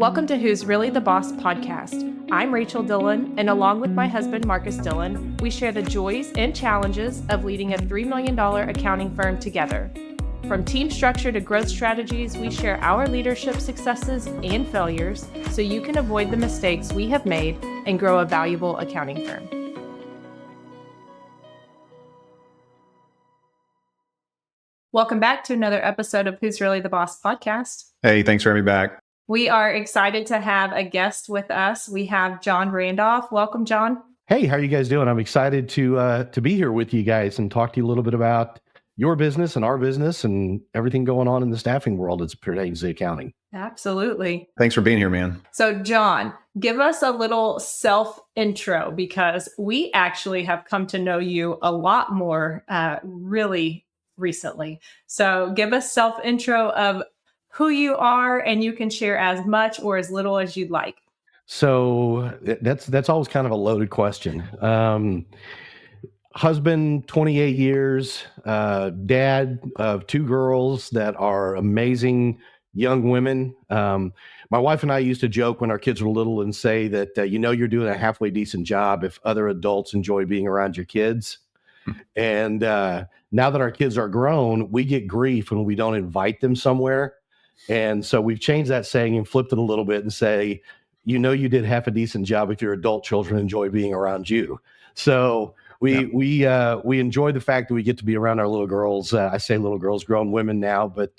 Welcome to Who's Really the Boss podcast. I'm Rachel Dillon, and along with my husband, Marcus Dillon, we share the joys and challenges of leading a $3 million accounting firm together. From team structure to growth strategies, we share our leadership successes and failures so you can avoid the mistakes we have made and grow a valuable accounting firm. Welcome back to another episode of Who's Really the Boss podcast. Hey, thanks for having me back. We are excited to have a guest with us. We have John Randolph. Welcome, John. Hey, how are you guys doing? I'm excited to be here with you guys and talk to you a little bit about your business and our business and everything going on in the staffing world as it pertains to accounting. Absolutely. Thanks for being here, man. So, John, give us a little self-intro because we actually have come to know you a lot more really recently. So give us self-intro of who you are, and you can share as much or as little as you'd like. So that's always kind of a loaded question. Husband, 28 years, dad of two girls that are amazing young women. My wife and I used to joke when our kids were little and say that, you're doing a halfway decent job if other adults enjoy being around your kids. And now that our kids are grown, we get grief when we don't invite them somewhere. And so we've changed that saying and flipped it a little bit and say, you did half a decent job if your adult children enjoy being around you. So we enjoy the fact that we get to be around our little girls. I say little girls, grown women now, but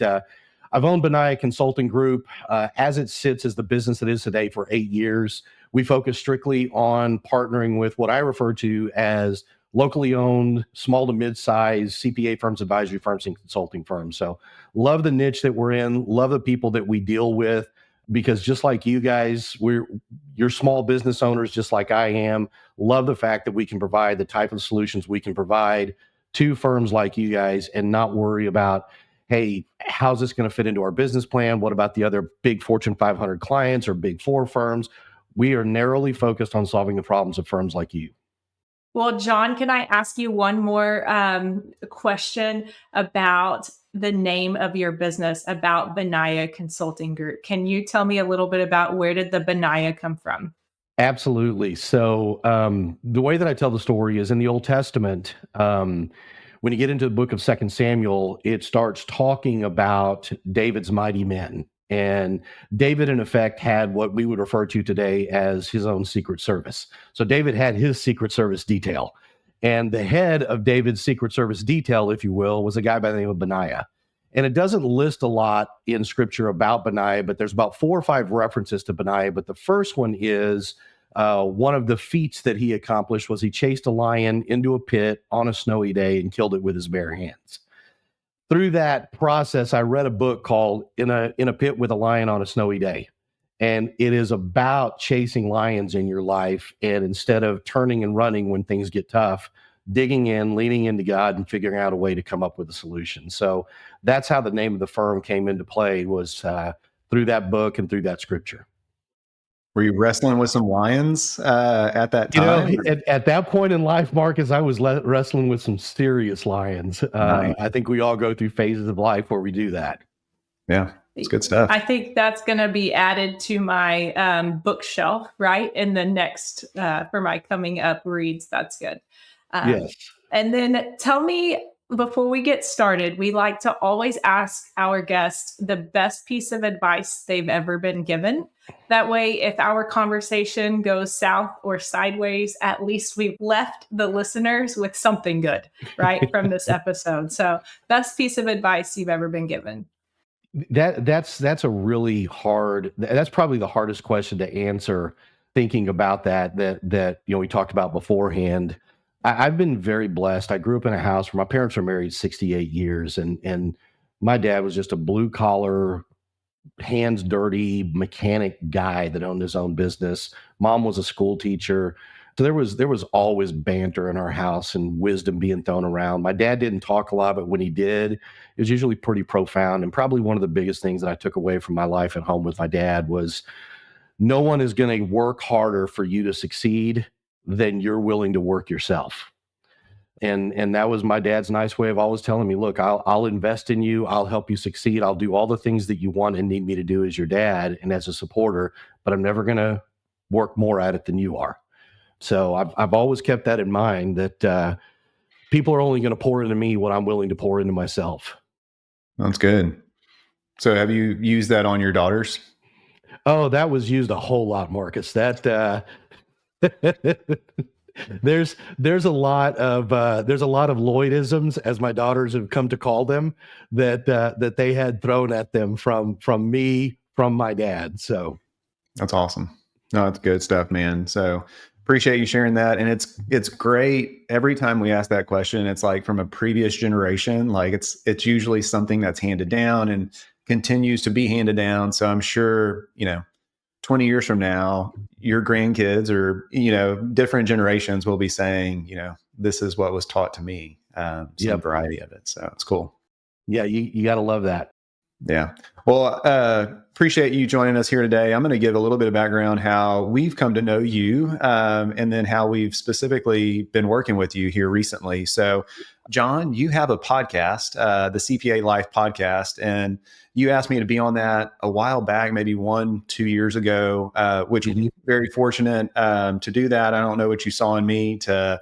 I've owned Benaiah Consulting Group as it sits as the business it is today for 8 years. We focus strictly on partnering with what I refer to as locally owned, small to mid-size CPA firms, advisory firms, and consulting firms. So love the niche that we're in, love the people that we deal with, because just like you guys, you're small business owners just like I am. Love the fact that we can provide the type of solutions we can provide to firms like you guys and not worry about, hey, how's this going to fit into our business plan? What about the other big Fortune 500 clients or big four firms? We are narrowly focused on solving the problems of firms like you. Well, John, can I ask you one more question about the name of your business, about Benaiah Consulting Group? Can you tell me a little bit about where did the Benaiah come from? Absolutely. So the way that I tell the story is in the Old Testament, when you get into the book of 2 Samuel, it starts talking about David's mighty men. And David, in effect, had what we would refer to today as his own Secret Service. So David had his Secret Service detail. And the head of David's Secret Service detail, if you will, was a guy by the name of Benaiah. And it doesn't list a lot in Scripture about Benaiah, but there's about 4 or 5 references to Benaiah. But the first one is one of the feats that he accomplished was he chased a lion into a pit on a snowy day and killed it with his bare hands. Through that process, I read a book called In a Pit with a Lion on a Snowy Day. And it is about chasing lions in your life. And instead of turning and running when things get tough, digging in, leaning into God, and figuring out a way to come up with a solution. So that's how the name of the firm came into play, was through that book and through that scripture. Were you wrestling with some lions at that time? At that point in life, Marcus, I was wrestling with some serious lions. Nice. I think we all go through phases of life where we do that. Yeah, it's good stuff. I think that's going to be added to my bookshelf, right? In the next, for my coming up reads. That's good. Yes. And then tell me, before we get started, we like to always ask our guests the best piece of advice they've ever been given. That way, if our conversation goes south or sideways, at least we've left the listeners with something good, right, from this episode. So best piece of advice you've ever been given. That's a really hard, that's probably the hardest question to answer, thinking about that we talked about beforehand. I've been very blessed. I grew up in a house where my parents were married 68 years, and my dad was just a blue collar, hands dirty mechanic guy that owned his own business. Mom was a school teacher. So there was always banter in our house and wisdom being thrown around. My dad didn't talk a lot, but when he did, it was usually pretty profound. And probably one of the biggest things that I took away from my life at home with my dad was no one is going to work harder for you to succeed than you're willing to work yourself. And that was my dad's nice way of always telling me, look, I'll invest in you. I'll help you succeed. I'll do all the things that you want and need me to do as your dad and as a supporter, but I'm never going to work more at it than you are. So I've always kept that in mind, that people are only going to pour into me what I'm willing to pour into myself. That's good. So have you used that on your daughters? Oh, that was used a whole lot, Marcus. That there's a lot of Lloydisms, as my daughters have come to call them, that they had thrown at them from me, from my dad. So that's awesome. No, that's good stuff, man. So appreciate you sharing that. And it's great. Every time we ask that question, it's like from a previous generation, like it's usually something that's handed down and continues to be handed down. So I'm sure, 20 years from now, your grandkids or, different generations will be saying, this is what was taught to me, some variety of it. So it's cool. Yeah. You got to love that. Yeah. Well, appreciate you joining us here today. I'm going to give a little bit of background how we've come to know you, and then how we've specifically been working with you here recently. So, John, you have a podcast, the CPA Life podcast, and you asked me to be on that a while back, maybe 1-2 years ago, which was very fortunate to do that. I don't know what you saw in me to,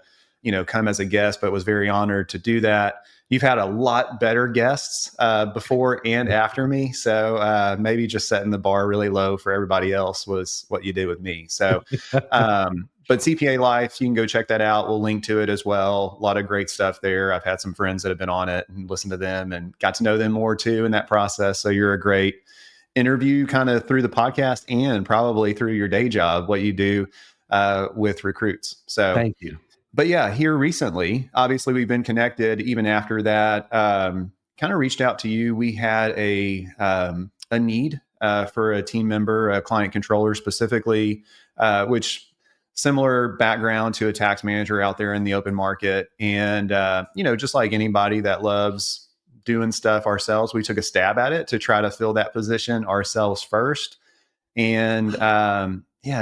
come as a guest, but was very honored to do that. You've had a lot better guests before and after me. So maybe just setting the bar really low for everybody else was what you did with me. So, but CPA Life, you can go check that out. We'll link to it as well. A lot of great stuff there. I've had some friends that have been on it and listened to them and got to know them more too in that process. So you're a great interview kind of through the podcast and probably through your day job, what you do with recruits. So thank you. But yeah, here recently, obviously we've been connected even after that, kind of reached out to you. We had a need for a team member, a client controller specifically, which similar background to a tax manager out there in the open market. And, just like anybody that loves doing stuff ourselves, we took a stab at it to try to fill that position ourselves first. And,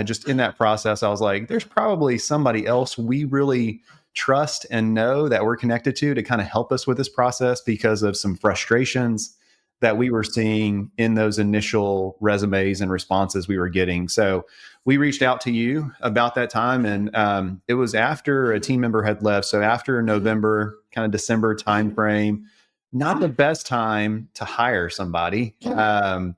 just in that process, I was like, there's probably somebody else we really trust and know that we're connected to kind of help us with this process because of some frustrations that we were seeing in those initial resumes and responses we were getting. So we reached out to you about that time, and it was after a team member had left. So after November, kind of December timeframe, not the best time to hire somebody.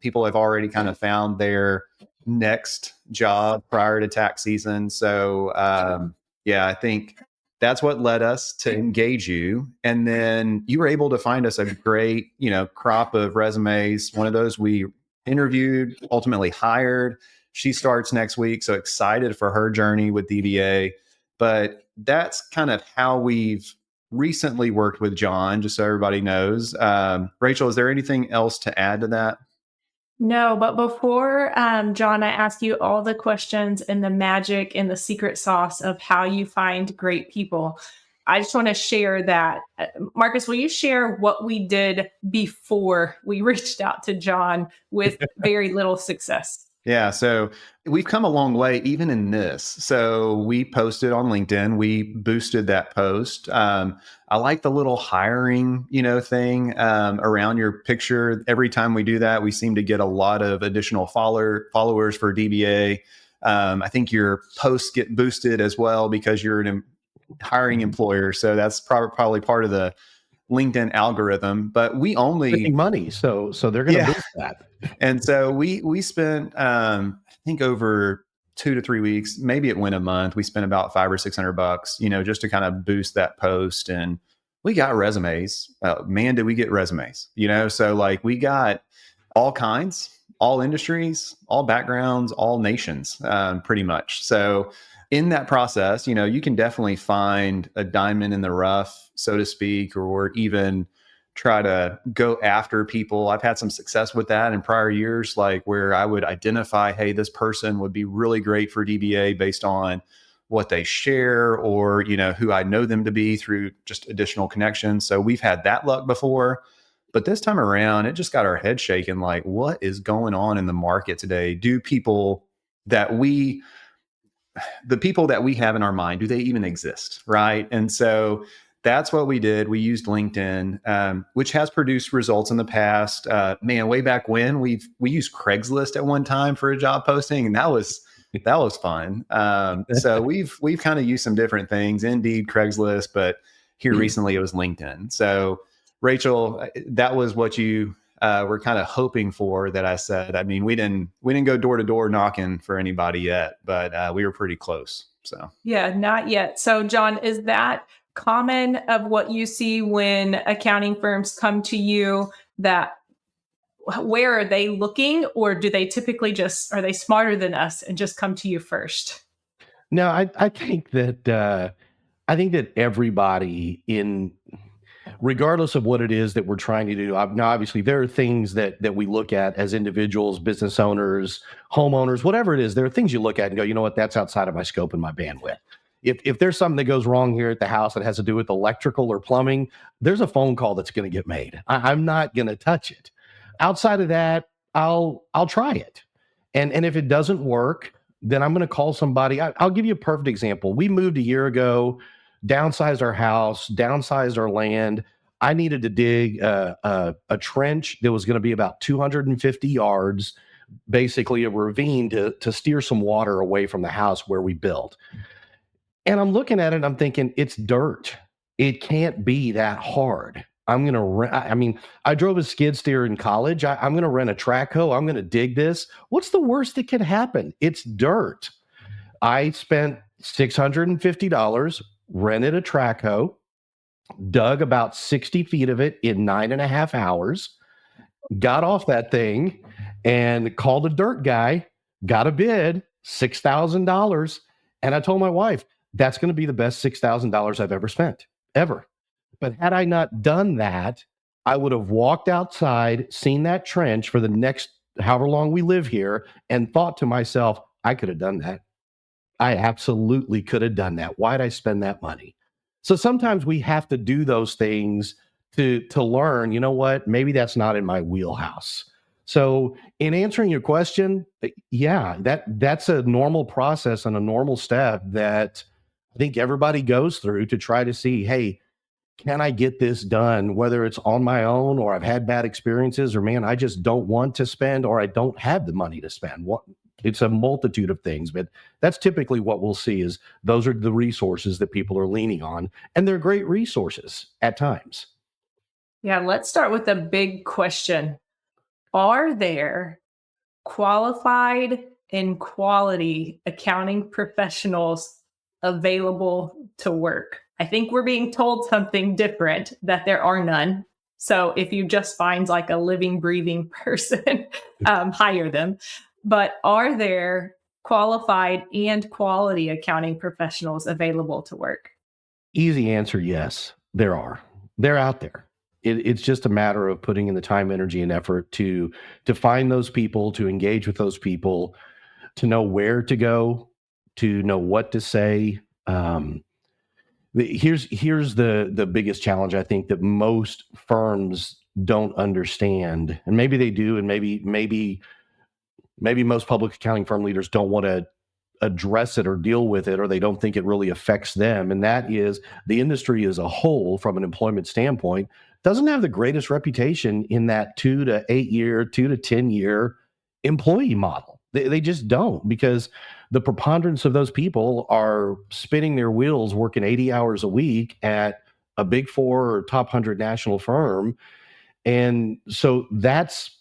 People have already kind of found their next job prior to tax season. So I think that's what led us to engage you. And then you were able to find us a great, crop of resumes. One of those we interviewed, ultimately hired. She starts next week. So excited for her journey with DBA. But that's kind of how we've recently worked with John, just so everybody knows. Rachel, is there anything else to add to that? No, but before, John, I ask you all the questions and the magic and the secret sauce of how you find great people. I just want to share that. Marcus, will you share what we did before we reached out to John with very little success? Yeah, so we've come a long way even in this. So we posted on LinkedIn, we boosted that post. I like the little hiring, thing around your picture. Every time we do that, we seem to get a lot of additional followers for DBA. I think your posts get boosted as well because you're an hiring employer. So that's probably part of the LinkedIn algorithm, but we only making money. So they're going to boost that. And so we spent, I think over 2 to 3 weeks, maybe it went a month. We spent about $500 or $600, just to kind of boost that post. And we got resumes. Man, did we get resumes, so like we got all kinds, all industries, all backgrounds, all nations, pretty much. So in that process, you can definitely find a diamond in the rough, so to speak, or even try to go after people. I've had some success with that in prior years, like where I would identify, hey, this person would be really great for DBA based on what they share or, who I know them to be through just additional connections. So we've had that luck before. But this time around, it just got our head shaking. Like, what is going on in the market today? The people that we have in our mind, do they even exist? Right. And so that's what we did. We used LinkedIn, which has produced results in the past. Way back when we used Craigslist at one time for a job posting, and that was fun. So we've kind of used some different things, Indeed, Craigslist, but here recently it was LinkedIn. So Rachel, that was what you were kind of hoping for that I said. I mean, we didn't go door to door knocking for anybody yet, but we were pretty close. So Yeah, not yet. So John, is that common of what you see when accounting firms come to you? That where are they looking, or do they typically are they smarter than us and just come to you first? No, I think that everybody regardless of what it is that we're trying to do. Now, obviously, there are things that we look at as individuals, business owners, homeowners, whatever it is. There are things you look at and go, you know what, that's outside of my scope and my bandwidth. If there's something that goes wrong here at the house that has to do with electrical or plumbing, there's a phone call that's going to get made. I'm not going to touch it. Outside of that, I'll try it. And if it doesn't work, then I'm going to call somebody. I'll give you a perfect example. We moved a year ago, downsized our house, downsized our land. I needed to dig a trench that was going to be about 250 yards, basically a ravine to steer some water away from the house where we built. And I'm looking at it and I'm thinking, it's dirt. It can't be that hard. I'm going to rent. I mean, I drove a skid steer in college. I'm going to rent a track hoe. I'm going to dig this. What's the worst that could happen? It's dirt. I spent $650, rented a track hoe, dug about 60 feet of it in 9.5 hours, got off that thing and called a dirt guy, got a bid, $6,000. And I told my wife, that's going to be the best $6,000 I've ever spent, ever. But had I not done that, I would have walked outside, seen that trench for the next however long we live here, and thought to myself, I could have done that. I absolutely could have done that. Why'd I spend that money? So sometimes we have to do those things to learn, you know what, maybe that's not in my wheelhouse. So in answering your question, yeah, that's a normal process and a normal step that I think everybody goes through to try to see, hey, can I get this done, whether it's on my own or I've had bad experiences or, man, I just don't want to spend or I don't have the money to spend. It's a multitude of things, but that's typically what we'll see is those are the resources that people are leaning on, and they're great resources at times. Yeah, let's start with a big question. Are there qualified and quality accounting professionals available to work? I think we're being told something different, that there are none. So if you just find like a living, breathing person, hire them. But are there qualified and quality accounting professionals available to work? Easy answer, yes, there are. They're out there. It's just a matter of putting in the time, energy, and effort to find those people, to engage with those people, to know where to go, to know what to say. Here's the biggest challenge I think that most firms don't understand, and maybe they do, and maybe most public accounting firm leaders don't want to address it or deal with it, or they don't think it really affects them. And that is the industry as a whole, from an employment standpoint, doesn't have the greatest reputation in that 2 to 8 year, 2 to 10 year employee model. They just don't, because the preponderance of those people are spinning their wheels, working 80 hours a week at a Big Four or top 100 national firm. And so that's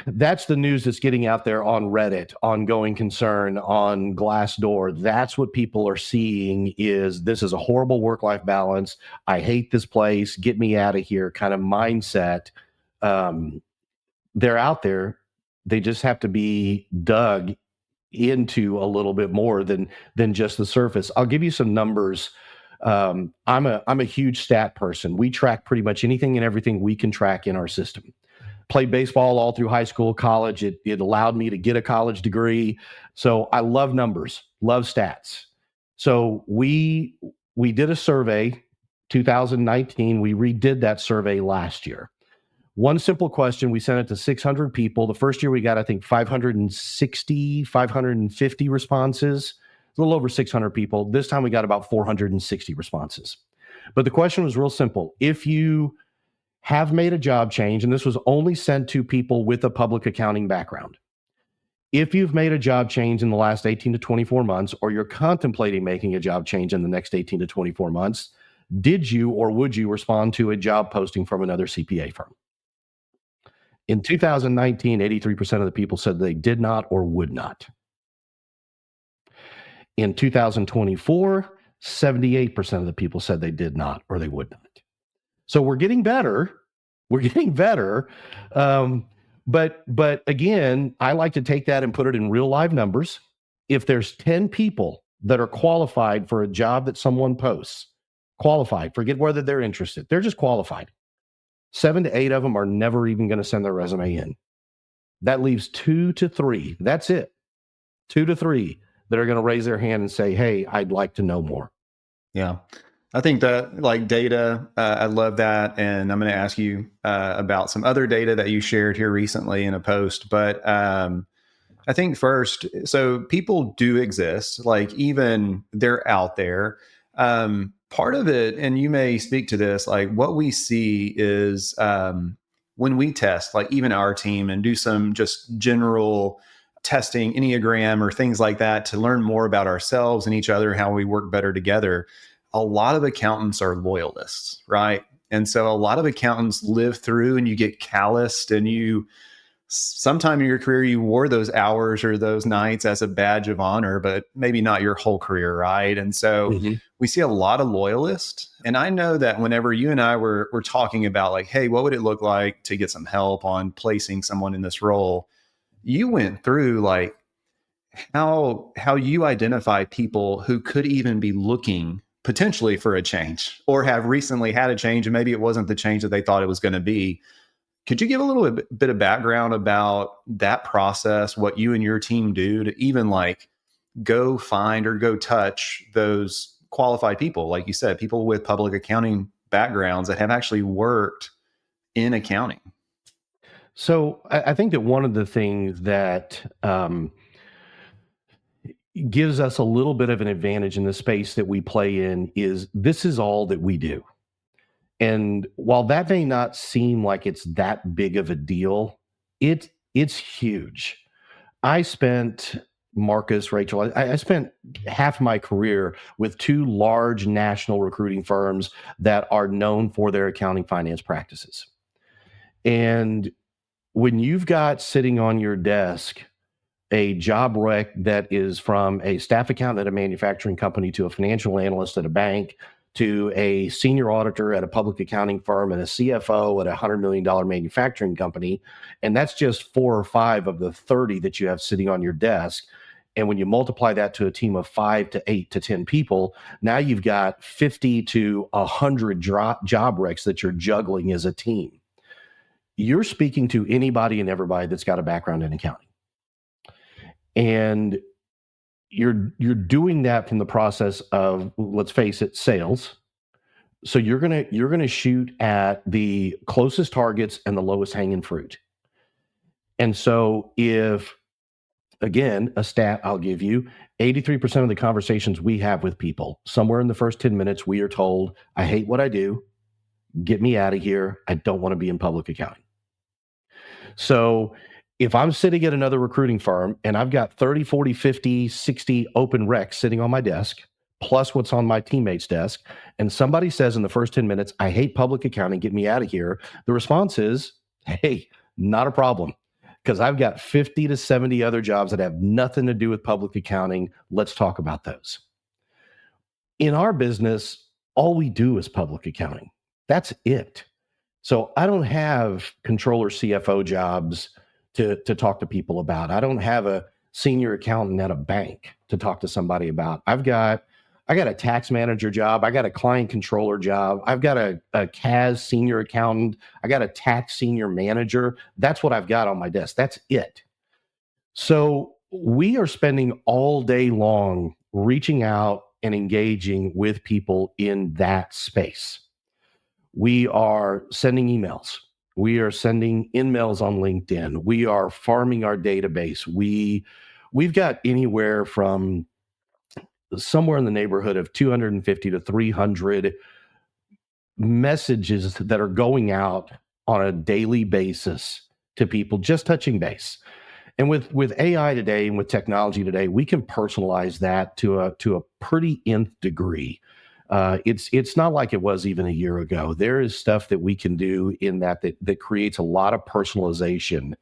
the news that's getting out there on Reddit, on Going Concern, on Glassdoor. That's what people are seeing is this is a horrible work-life balance. I hate this place. Get me out of here kind of mindset. They're out there. They just have to be dug into a little bit more than just the surface. I'll give you some numbers. I'm a huge stat person. We track pretty much anything and everything we can track in our system. Played baseball all through high school, college. It allowed me to get a college degree. So I love numbers, love stats. So we did a survey, 2019. We redid that survey last year. One simple question. We sent it to 600 people. The first year we got, I think, 560, 550 responses, a little over 600 people. This time we got about 460 responses. But the question was real simple. If you have made a job change, and this was only sent to people with a public accounting background, if you've made a job change in the last 18 to 24 months, or you're contemplating making a job change in the next 18 to 24 months, did you or would you respond to a job posting from another CPA firm? In 2019, 83% of the people said they did not or would not. In 2024, 78% of the people said they did not or they would not. So we're getting better. We're getting better. But again, I like to take that and put it in real live numbers. If there's 10 people that are qualified for a job that someone posts, qualified, forget whether they're interested, they're just qualified. 7 to 8 of them are never even going to send their resume in. That leaves 2 to 3. That's it. 2 to 3 that are going to raise their hand and say, hey, I'd like to know more. Yeah. I think that like data, I love that. And I'm going to ask you about some other data that you shared here recently in a post. But I think first, so people do exist, like even they're out there. Part of it, and you may speak to this, like what we see is when we test, like even our team and do some just general testing, Enneagram or things like that to learn more about ourselves and each other, how we work better together. A lot of accountants are loyalists, right? And so a lot of accountants live through and you get calloused and you, sometime in your career, you wore those hours or those nights as a badge of honor, but maybe not your whole career, right? And so we see a lot of loyalists. And I know that whenever you and I were talking about like, hey, what would it look like to get some help on placing someone in this role? You went through like how you identify people who could even be looking potentially for a change or have recently had a change and maybe it wasn't the change that they thought it was going to be. Could you give a little bit of background about that process, what you and your team do to even like go find or go touch those qualified people, like you said, people with public accounting backgrounds that have actually worked in accounting? So I think that one of the things that gives us a little bit of an advantage in the space that we play in is this is all that we do. And while that may not seem like it's that big of a deal, it's huge. I spent, Marcus, Rachel, I spent half my career with 2 large national recruiting firms that are known for their accounting finance practices. And when you've got sitting on your desk a job rec that is from a staff accountant at a manufacturing company to a financial analyst at a bank to a senior auditor at a public accounting firm and a CFO at a $100 million manufacturing company, and that's just 4 or 5 of the 30 that you have sitting on your desk. And when you multiply that to a team of 5 to 8 to 10 people, now you've got 50 to 100 job recs that you're juggling as a team. You're speaking to anybody and everybody that's got a background in accounting. And you're doing that from the process of, let's face it, sales. So you're gonna shoot at the closest targets and the lowest hanging fruit. And so if, again, a stat I'll give you, 83% of the conversations we have with people, somewhere in the first 10 minutes, we are told, I hate what I do. Get me out of here. I don't want to be in public accounting. So if I'm sitting at another recruiting firm and I've got 30, 40, 50, 60 open recs sitting on my desk, plus what's on my teammate's desk, and somebody says in the first 10 minutes, I hate public accounting, get me out of here, the response is, hey, not a problem, because I've got 50 to 70 other jobs that have nothing to do with public accounting. Let's talk about those. In our business, all we do is public accounting. That's it. So I don't have controller CFO jobs to talk to people about. I don't have a senior accountant at a bank to talk to somebody about. I got a tax manager job. I got a client controller job. I've got a CAS senior accountant. I got a tax senior manager. That's what I've got on my desk. That's it. So we are spending all day long reaching out and engaging with people in that space. We are sending emails. We are sending in-mails on LinkedIn. We are farming our database. We've got anywhere from somewhere in the neighborhood of 250 to 300 messages that are going out on a daily basis to people, just touching base. And with AI today and with technology today, we can personalize that to a pretty nth degree. It's not like it was even a year ago. There is stuff that we can do in that creates a lot of personalization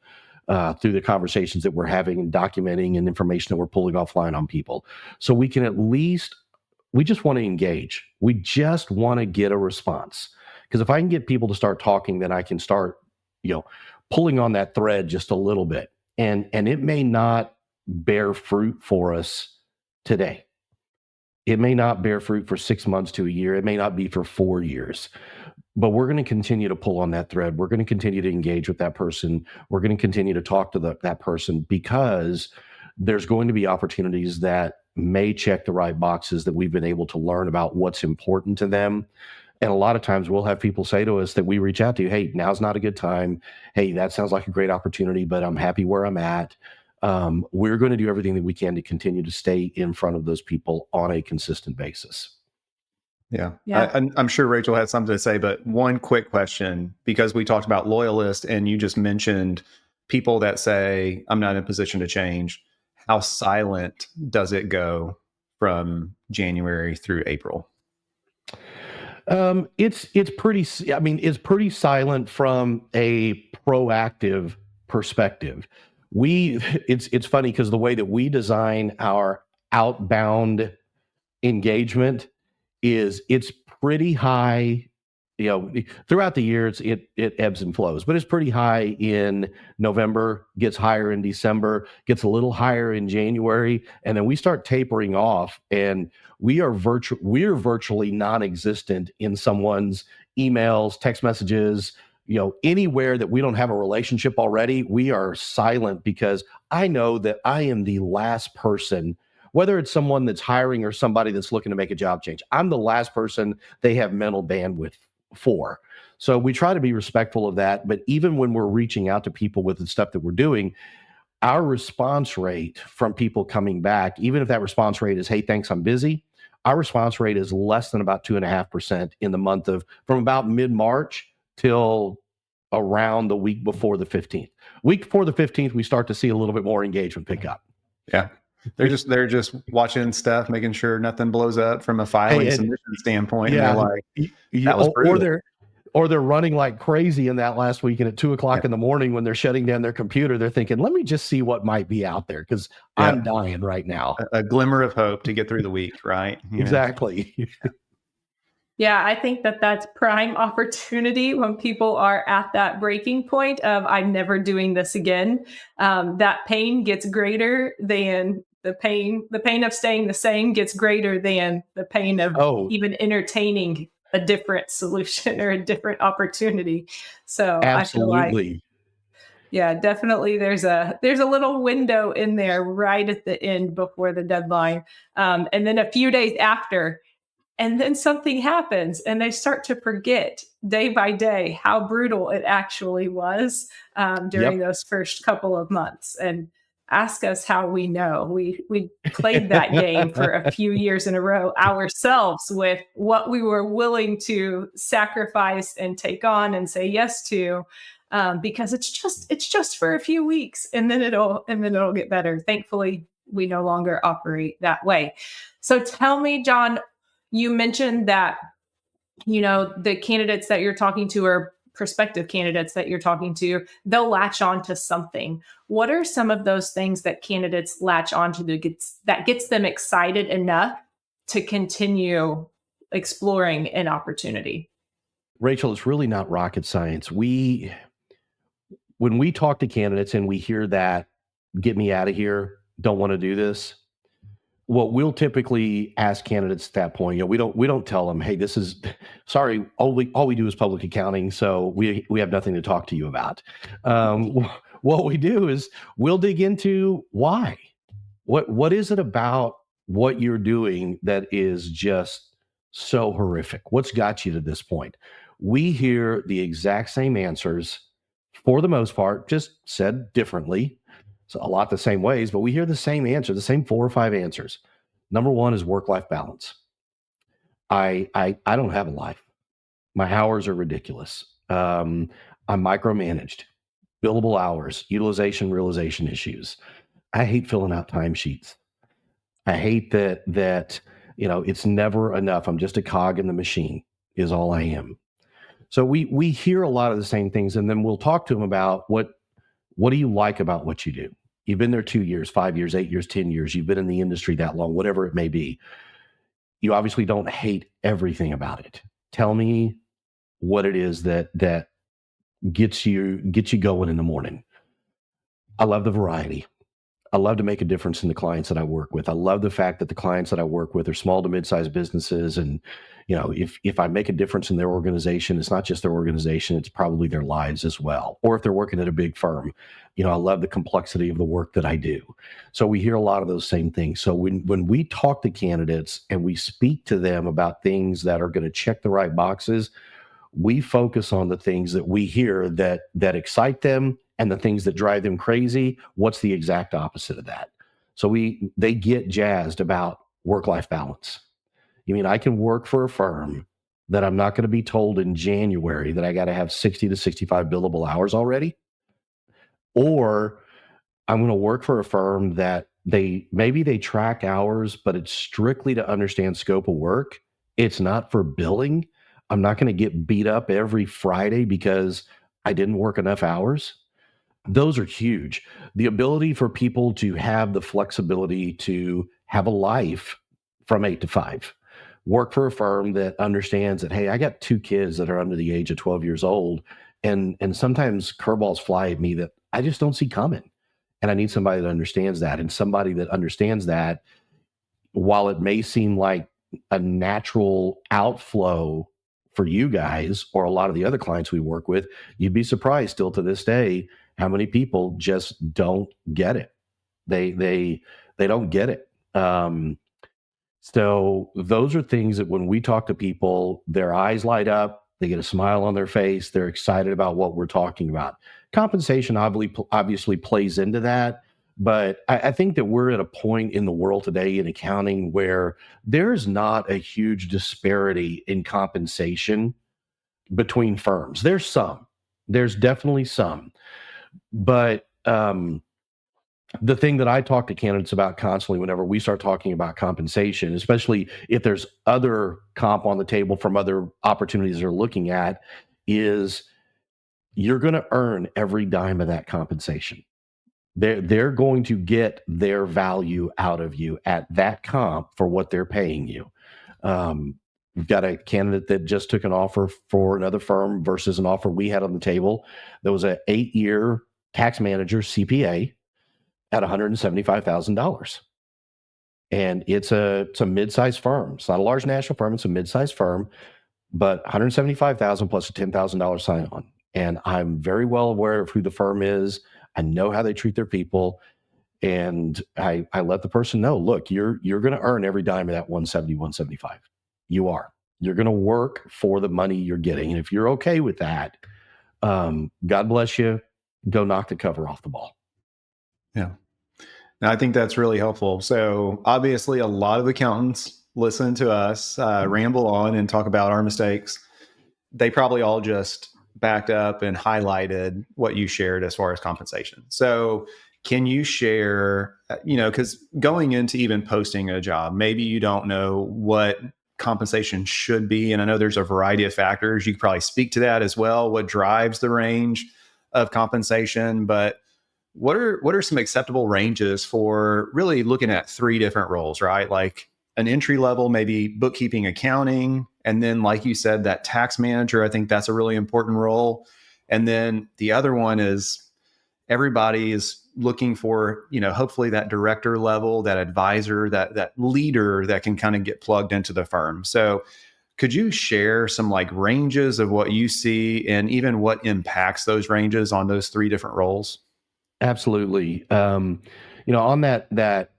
through the conversations that we're having and documenting and information that we're pulling offline on people. So we can we just want to engage. We just want to get a response. Because if I can get people to start talking, then I can start, pulling on that thread just a little bit. And it may not bear fruit for us today. It may not bear fruit for 6 months to a year. It may not be for 4 years. But we're going to continue to pull on that thread. We're going to continue to engage with that person. We're going to continue to talk to that person, because there's going to be opportunities that may check the right boxes that we've been able to learn about what's important to them. And a lot of times we'll have people say to us that we reach out to, hey, now's not a good time. Hey, that sounds like a great opportunity, but I'm happy where I'm at. We're going to do everything that we can to continue to stay in front of those people on a consistent basis. Yeah. I'm sure Rachel has something to say, but one quick question, because we talked about loyalists and you just mentioned people that say, I'm not in a position to change. How silent does it go from January through April? It's pretty silent from a proactive perspective. It's funny because the way that we design our outbound engagement it's pretty high. Throughout the year, it ebbs and flows, but it's pretty high in November, gets higher in December, gets a little higher in January, and then we start tapering off. And we're virtually non-existent in someone's emails, text messages, anywhere that we don't have a relationship already. We are silent because I know that I am the last person. Whether it's someone that's hiring or somebody that's looking to make a job change, I'm the last person they have mental bandwidth for. So we try to be respectful of that. But even when we're reaching out to people with the stuff that we're doing, our response rate from people coming back, even if that response rate is, hey, thanks, I'm busy, our response rate is less than about 2.5% in the month from about mid-March till around the week before the 15th. Week before the 15th, we start to see a little bit more engagement pick up. Yeah. They're just watching stuff, making sure nothing blows up from a filing submission standpoint. Yeah, and they're like, that was brutal. Or they're running like crazy in that last week, and at 2:00 in the morning when they're shutting down their computer, they're thinking, let me just see what might be out there, because I'm dying right now. A glimmer of hope to get through the week, right? Exactly. Yeah, I think that's prime opportunity when people are at that breaking point of, I'm never doing this again. That pain gets greater than the pain of staying the same gets greater than the pain of even entertaining a different solution or a different opportunity. So absolutely. I feel like, yeah, definitely there's a little window in there right at the end before the deadline. And then a few days after, and then something happens and they start to forget day by day how brutal it actually was during those first couple of months, and ask us how we know. We played that game for a few years in a row ourselves with what we were willing to sacrifice and take on and say yes to, because it's just for a few weeks, and then it'll get better. Thankfully, we no longer operate that way. So tell me, John, you mentioned that, the candidates that you're talking to, or prospective candidates that you're talking to, they'll latch on to something. What are some of those things that candidates latch onto that gets them excited enough to continue exploring an opportunity? Rachel, it's really not rocket science. When we talk to candidates and we hear that, get me out of here, don't want to do this, what we'll typically ask candidates at that point, we don't tell them, hey, this is, sorry, all we do is public accounting, so we have nothing to talk to you about. What we do is we'll dig into why. What is it about what you're doing that is just so horrific? What's got you to this point? We hear the exact same answers for the most part, just said differently. So a lot the same ways, but we hear the same answer, the same 4 or 5 answers. Number one is work-life balance. I don't have a life. My hours are ridiculous. I'm micromanaged, billable hours, utilization, realization issues. I hate filling out timesheets. I hate that it's never enough. I'm just a cog in the machine is all I am. So we hear a lot of the same things, and then we'll talk to them about what do you like about what you do? You've been there 2 years, 5 years, 8 years, 10 years. You've been in the industry that long, whatever it may be. You obviously don't hate everything about it. Tell me what it is that gets you going in the morning. I love the variety. I love to make a difference in the clients that I work with. I love the fact that the clients that I work with are small to mid-sized businesses. And, if I make a difference in their organization, it's not just their organization, it's probably their lives as well. Or if they're working at a big firm, I love the complexity of the work that I do. So we hear a lot of those same things. So when we talk to candidates and we speak to them about things that are going to check the right boxes, we focus on the things that we hear that excite them, and the things that drive them crazy. What's the exact opposite of that? So they get jazzed about work-life balance. You mean I can work for a firm that I'm not going to be told in January that I got to have 60 to 65 billable hours already? Or I'm going to work for a firm that maybe they track hours, but it's strictly to understand scope of work. It's not for billing. I'm not going to get beat up every Friday because I didn't work enough hours. Those are huge. The ability for people to have the flexibility to have a life from 8 to 5. Work for a firm that understands that, hey, I got 2 kids that are under the age of 12 years old, and sometimes curveballs fly at me that I just don't see coming. And I need somebody that understands that. And somebody that understands that, while it may seem like a natural outflow for you guys or a lot of the other clients we work with, you'd be surprised still to this day how many people just don't get it. They don't get it. So those are things that when we talk to people, their eyes light up, they get a smile on their face, they're excited about what we're talking about. Compensation obviously plays into that, but I think that we're at a point in the world today in accounting where there's not a huge disparity in compensation between firms. There's definitely some. But the thing that I talk to candidates about constantly whenever we start talking about compensation, especially if there's other comp on the table from other opportunities they're looking at, is you're going to earn every dime of that compensation. They're going to get their value out of you at that comp for what they're paying you. We've got a candidate that just took an offer for another firm versus an offer we had on the table. There was an 8-year tax manager CPA at $175,000. And it's a mid-sized firm. It's not a large national firm. It's a mid-sized firm, but $175,000 plus a $10,000 sign-on. And I'm very well aware of who the firm is. I know how they treat their people. And I let the person know, look, you're going to earn every dime of that 170, 175. You are. You're going to work for the money you're getting. And if you're okay with that, God bless you. Go knock the cover off the ball. Yeah. Now, I think that's really helpful. So obviously a lot of accountants listen to us ramble on and talk about our mistakes. They probably all just backed up and highlighted what you shared as far as compensation. So can you share, because going into even posting a job, maybe you don't know what compensation should be. And I know there's a variety of factors. You could probably speak to that as well. What drives the range of compensation? But what are some acceptable ranges for really looking at 3 different roles, right? Like an entry level, maybe bookkeeping, accounting. And then, like you said, that tax manager, I think that's a really important role. And then the other one is everybody is looking for, hopefully that director level, that advisor, that leader that can kind of get plugged into the firm. So could you share some like ranges of what you see and even what impacts those ranges on those 3 different roles? Absolutely. On that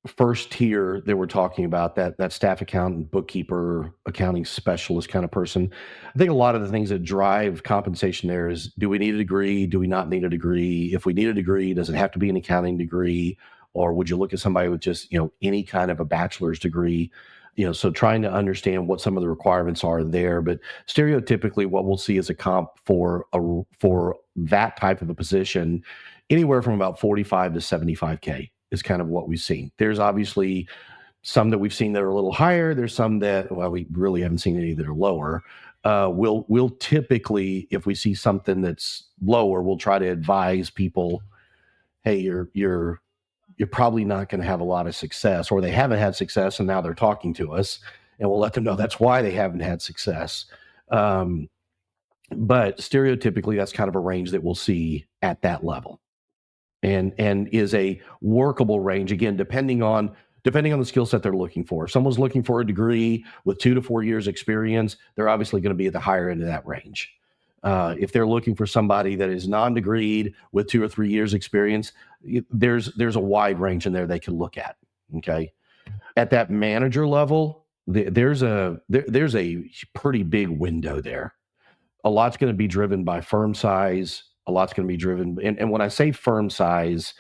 first tier that we're talking about, that staff accountant, bookkeeper, accounting specialist kind of person, I think a lot of the things that drive compensation there is, do we need a degree? Do we not need a degree? If we need a degree, does it have to be an accounting degree? Or would you look at somebody with just, any kind of a bachelor's degree? So trying to understand what some of the requirements are there, but stereotypically what we'll see is a comp for that type of a position, anywhere from about 45 to 75K is kind of what we've seen. There's obviously some that we've seen that are a little higher. There's some that, well, we really haven't seen any that are lower. We'll typically, if we see something that's lower, we'll try to advise people, hey, you're probably not going to have a lot of success, or they haven't had success and now they're talking to us, and we'll let them know that's why they haven't had success. But stereotypically, that's kind of a range that we'll see at that level, and is a workable range, again, depending on the skill set they're looking for. If someone's looking for a degree with 2 to 4 years experience, they're obviously going to be at the higher end of that range. If they're looking for somebody that is non-degreed with 2 or 3 years experience, there's a wide range in there they can look at. Okay. At that manager level, there's a pretty big window there. A lot's going to be driven by firm size. A lot's going to be driven. And when I say firm size,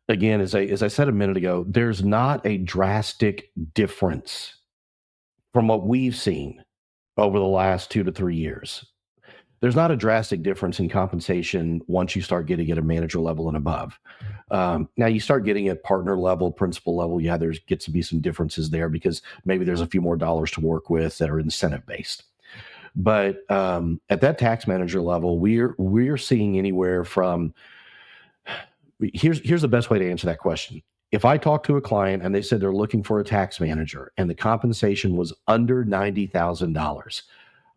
again, as I said a minute ago, there's not a drastic difference from what we've seen over the last 2 to 3 years. There's not a drastic difference in compensation once you start getting at a manager level and above. Now you start getting at partner level, principal level. Yeah, there's gets to be some differences there because maybe there's a few more dollars to work with that are incentive based. But at that tax manager level, we're seeing anywhere from, here's the best way to answer that question. If I talk to a client and they said they're looking for a tax manager and the compensation was under $90,000,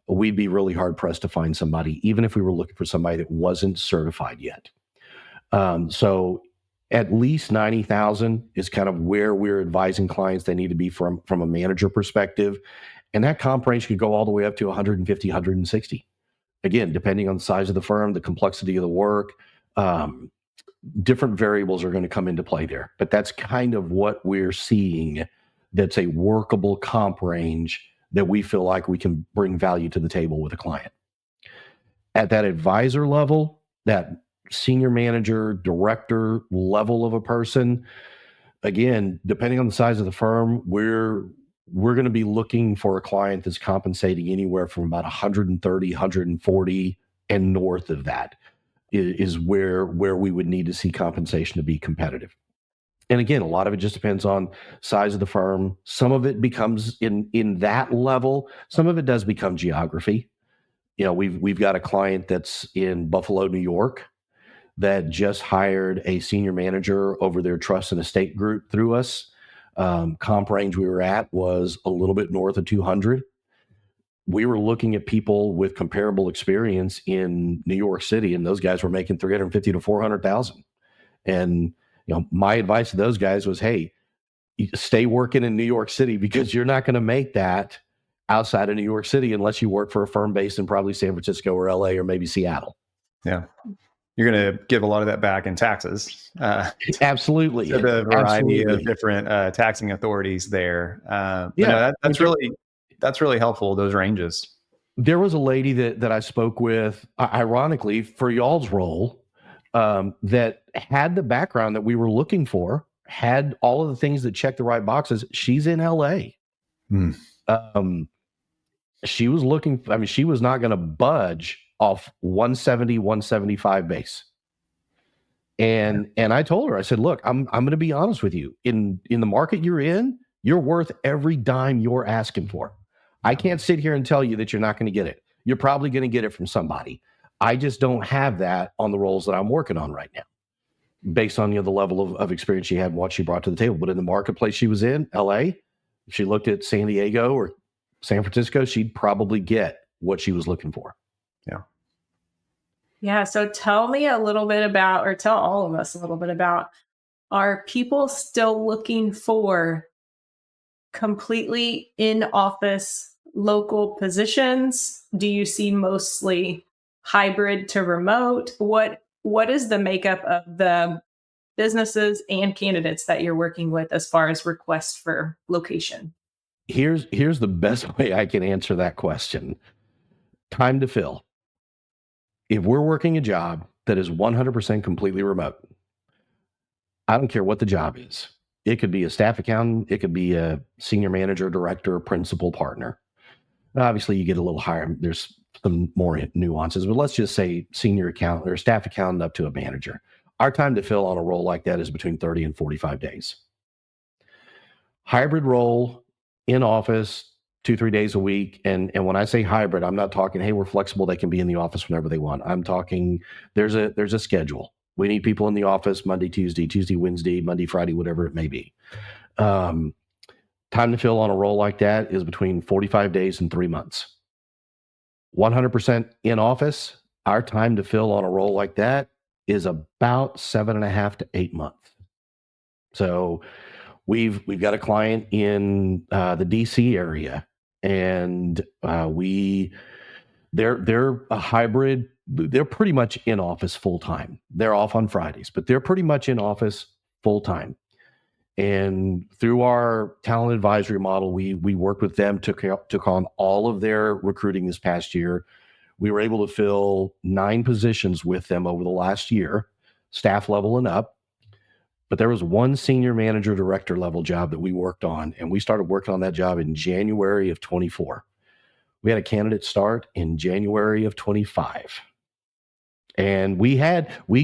we'd be really hard pressed to find somebody, even if we were looking for somebody that wasn't certified yet. So at least 90,000 is kind of where we're advising clients they need to be from a manager perspective. And that comp range could go all the way up to 150, 160. Again, depending on the size of the firm, the complexity of the work, different variables are going to come into play there. But that's kind of what we're seeing. That's a workable comp range that we feel like we can bring value to the table with a client. At that advisor level, that senior manager, director level of a person, again, depending on the size of the firm, we're going to be looking for a client that's compensating anywhere from about 130, 140 and north of that is where we would need to see compensation to be competitive. And again, a lot of it just depends on size of the firm. Some of it becomes in that level. Some of it does become geography. We've got a client that's in Buffalo, New York, that just hired a senior manager over their trust and estate group through us. Comp range we were at was a little bit north of 200. We were looking at people with comparable experience in New York City, and those guys were making 350 to 400,000. And my advice to those guys was, hey, stay working in New York City because you're not going to make that outside of New York City unless you work for a firm based in probably San Francisco or LA or maybe Seattle. Yeah. You're going to give a lot of that back in taxes. Absolutely. To the variety of different taxing authorities there. That's really helpful, those ranges. There was a lady that I spoke with, ironically, for y'all's role, that had the background that we were looking for, had all of the things that check the right boxes. She's in LA. She was looking, she was not going to budge off 170, 175 base. And I told her, I said, look, I'm going to be honest with you. In the market you're in, you're worth every dime you're asking for. I can't sit here and tell you that you're not going to get it. You're probably going to get it from somebody. I just don't have that on the roles that I'm working on right now, based on the level of experience she had and what she brought to the table. But in the marketplace she was in, LA, if she looked at San Diego or San Francisco, she'd probably get what she was looking for. Yeah. Yeah. So tell me a little bit about, or tell all of us a little bit about, are people still looking for completely in-office local positions? Do you see mostly hybrid to remote? What is the makeup of the businesses and candidates that you're working with as far as requests for location? Here's the best way I can answer that question. Time to fill. If we're working a job that is 100% completely remote, I don't care what the job is. It could be a staff accountant. It could be a senior manager, director, principal, partner. Obviously, you get a little higher. There's some more nuances, but let's just say senior accountant or staff accountant up to a manager. Our time to fill on a role like that is between 30 and 45 days. Hybrid role, in office, 2-3 days a week. And when I say hybrid, I'm not talking, hey, we're flexible. They can be in the office whenever they want. I'm talking there's a schedule. We need people in the office Monday, Tuesday, Wednesday, Monday, Friday, whatever it may be. Time to fill on a role like that is between 45 days and 3 months. 100% in office, our time to fill on a role like that is about 7.5 to 8 months. So we've got a client in the DC area, and they're a hybrid. They're pretty much in office full time. They're off on Fridays, but they're pretty much in office full time. And through our talent advisory model, we worked with them, took on all of their recruiting this past year. We were able to fill 9 positions with them over the last year, staff level and up. But there was one senior manager, director level job that we worked on, and we started working on that job in January of 24. We had a candidate start in January of 25. And we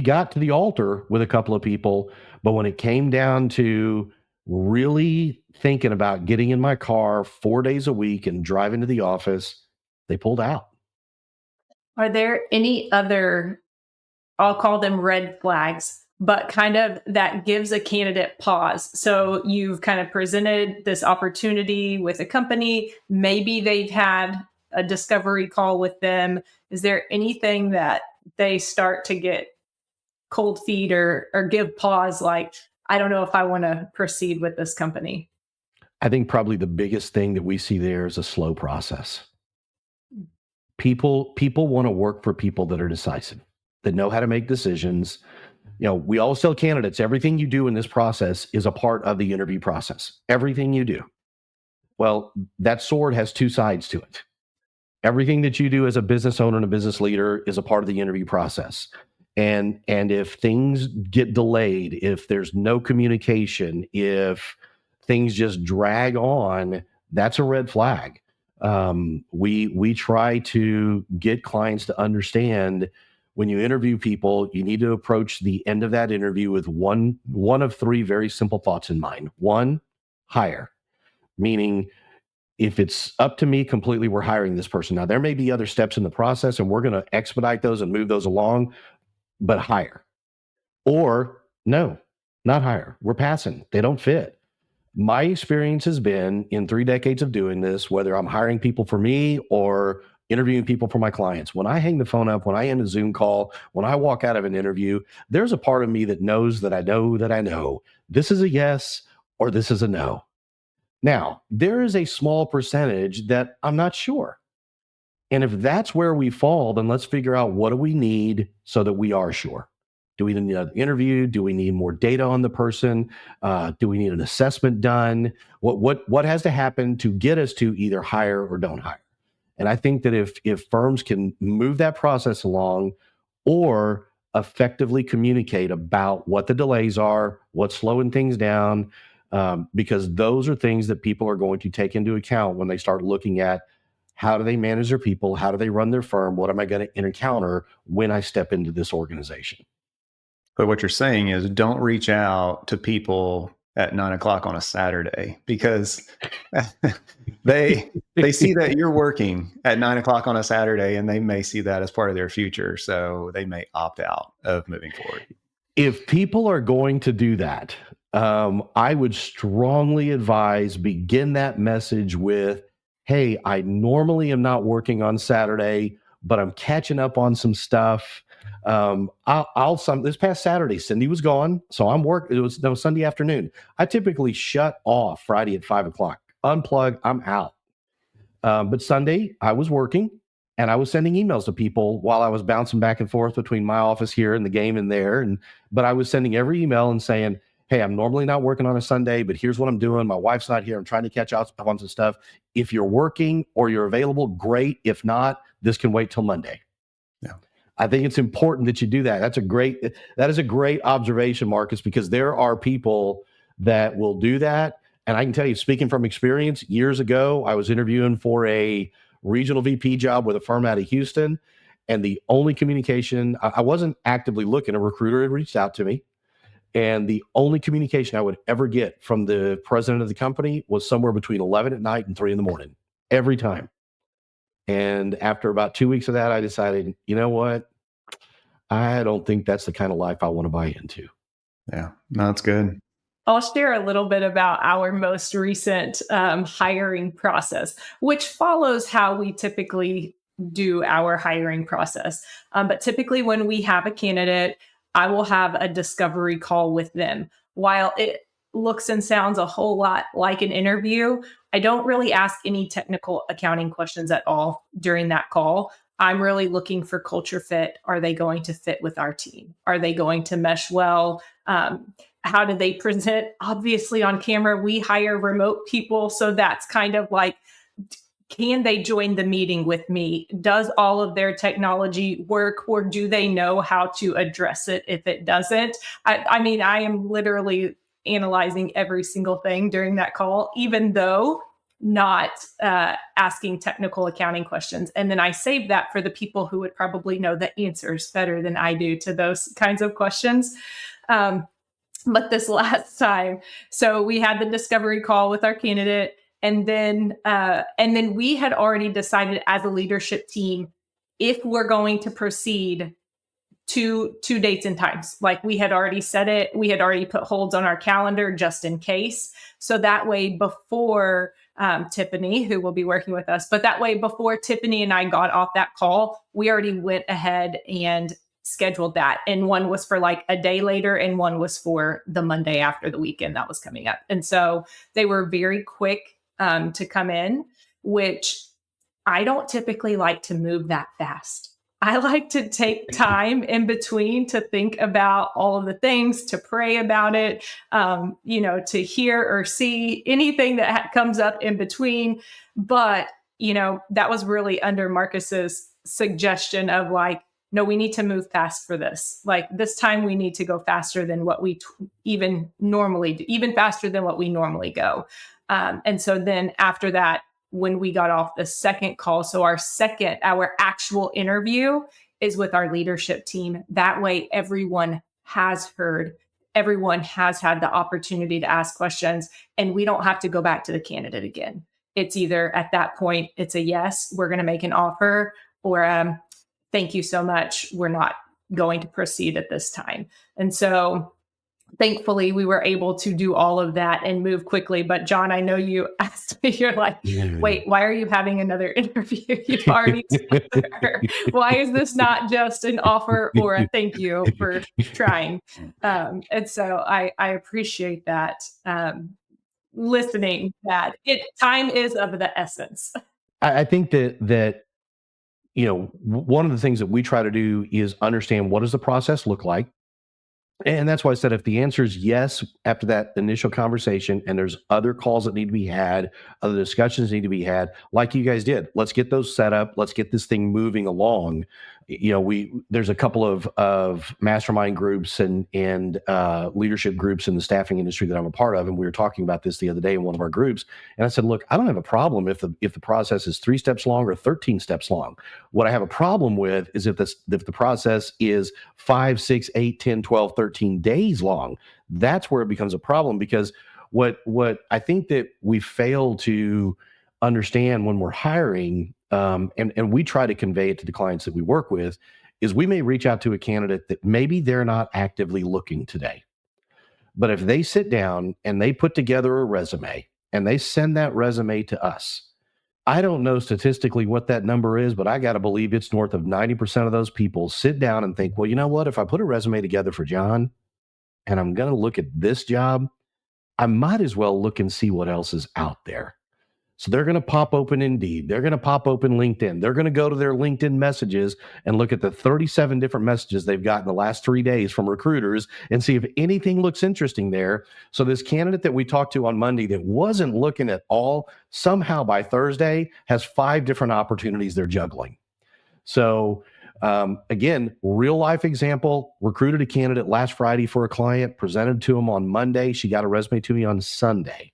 got to the altar with a couple of people, but when it came down to really thinking about getting in my car 4 days a week and driving to the office, they pulled out. Are there any other, I'll call them red flags, but kind of that gives a candidate pause? So you've kind of presented this opportunity with a company. Maybe they've had a discovery call with them. Is there anything that they start to get cold feet or give pause, like, I don't know if I want to proceed with this company? I think probably the biggest thing that we see there is a slow process. People want to work for people that are decisive, that know how to make decisions. You know, we always tell candidates, everything you do in this process is a part of the interview process. Everything you do. Well, that sword has 2 sides to it. Everything that you do as a business owner and a business leader is a part of the interview process. And if things get delayed, if there's no communication, if things just drag on, that's a red flag. We try to get clients to understand, when you interview people, you need to approach the end of that interview with one of 3 very simple thoughts in mind. 1, hire, meaning if it's up to me completely, we're hiring this person. Now, there may be other steps in the process, and we're going to expedite those and move those along, but hire. Or no, not hire. We're passing. They don't fit. My experience has been, in 3 decades of doing this, whether I'm hiring people for me or interviewing people for my clients, when I hang the phone up, when I end a Zoom call, when I walk out of an interview, there's a part of me that knows that I know this is a yes or this is a no. Now, there is a small percentage that I'm not sure. And if that's where we fall, then let's figure out, what do we need so that we are sure? Do we need an interview? Do we need more data on the person? Do we need an assessment done? What has to happen to get us to either hire or don't hire? And I think that if firms can move that process along, or effectively communicate about what the delays are, what's slowing things down, because those are things that people are going to take into account when they start looking at, how do they manage their people? How do they run their firm? What am I going to encounter when I step into this organization? But what you're saying is, don't reach out to people at 9 o'clock on a Saturday, because they see that you're working at 9 o'clock on a Saturday, and they may see that as part of their future. So they may opt out of moving forward. If people are going to do that, I would strongly advise, begin that message with, hey, I normally am not working on Saturday, but I'm catching up on some stuff. This past Saturday, Cindy was gone, so I'm working. It was Sunday afternoon. I typically shut off Friday at 5 o'clock, unplug, I'm out. But Sunday I was working, and I was sending emails to people while I was bouncing back and forth between my office here and the game in there. But I was sending every email and saying, hey, I'm normally not working on a Sunday, but here's what I'm doing. My wife's not here. I'm trying to catch up on some stuff. If you're working or you're available, great. If not, this can wait till Monday. Yeah. I think it's important that you do that. That is a great observation, Marcus, because there are people that will do that. And I can tell you, speaking from experience, years ago, I was interviewing for a regional VP job with a firm out of Houston. And the only communication, I wasn't actively looking, a recruiter had reached out to me. And the only communication I would ever get from the president of the company was somewhere between 11 at night and 3 in the morning, every time. And after about 2 weeks of that, I decided, you know what? I don't think that's the kind of life I want to buy into. Yeah, no, that's good. I'll share a little bit about our most recent hiring process, which follows how we typically do our hiring process. But typically, when we have a candidate, I will have a discovery call with them. While it looks and sounds a whole lot like an interview, I don't really ask any technical accounting questions at all during that call. I'm really looking for culture fit. Are they going to fit with our team? Are they going to mesh well? How do they present? Obviously, on camera, we hire remote people. So that's kind of like, can they join the meeting with me? Does all of their technology work, or do they know how to address it if it doesn't? I mean, I am literally analyzing every single thing during that call, even though not asking technical accounting questions. And then I save that for the people who would probably know the answers better than I do to those kinds of questions. But this last time, so we had the discovery call with our candidate, and then we had already decided as a leadership team if we're going to proceed to dates and times. Like, we had already said it, we had already put holds on our calendar just in case. So that way, before Tiffany, who will be working with us, but that way before Tiffany and I got off that call, we already went ahead and scheduled that. And one was for like a day later, and one was for the Monday after the weekend that was coming up. And so they were very quick to come in, which I don't typically like to move that fast. I like to take time in between to think about all of the things, to pray about it, to hear or see anything that comes up in between. But, that was really under Marcus's suggestion of like, no, we need to move fast for this. Like, this time we need to go faster than what we even normally do, even faster than what we normally go. And so then after that, when we got off the second call, so our actual interview is with our leadership team. That way, everyone has heard, everyone has had the opportunity to ask questions, and we don't have to go back to the candidate again. It's either at that point, it's a yes, we're going to make an offer, or thank you so much, we're not going to proceed at this time. And so thankfully, we were able to do all of that and move quickly. But John, I know you asked me, you're like, wait, why are you having another interview? You've already told her. Why is this not just an offer or a thank you for trying? And so I appreciate that, listening, that time is of the essence. I think that one of the things that we try to do is understand, what does the process look like? And that's why I said, if the answer is yes after that initial conversation, and there's other calls that need to be had, other discussions need to be had, like you guys did, let's get those set up. Let's get this thing moving along. There's a couple of mastermind groups and leadership groups in the staffing industry that I'm a part of, and we were talking about this the other day in one of our groups. And I said, look, I don't have a problem if the process is 3 steps long or 13 steps long. What I have a problem with is if the process is 5, 6, 8, 10, 12, 13 days long. That's where it becomes a problem, because what I think that we fail to understand when we're hiring, and we try to convey it to the clients that we work with, is we may reach out to a candidate that maybe they're not actively looking today. But if they sit down and they put together a resume and they send that resume to us, I don't know statistically what that number is, but I got to believe it's north of 90% of those people sit down and think, well, you know what? If I put a resume together for John and I'm going to look at this job, I might as well look and see what else is out there. So they're going to pop open Indeed. They're going to pop open LinkedIn. They're going to go to their LinkedIn messages and look at the 37 different messages they've got in the last 3 days from recruiters and see if anything looks interesting there. So this candidate that we talked to on Monday that wasn't looking at all, somehow by Thursday has 5 different opportunities they're juggling. So Again, real life example, recruited a candidate last Friday for a client, presented to him on Monday. She got a resume to me on Sunday.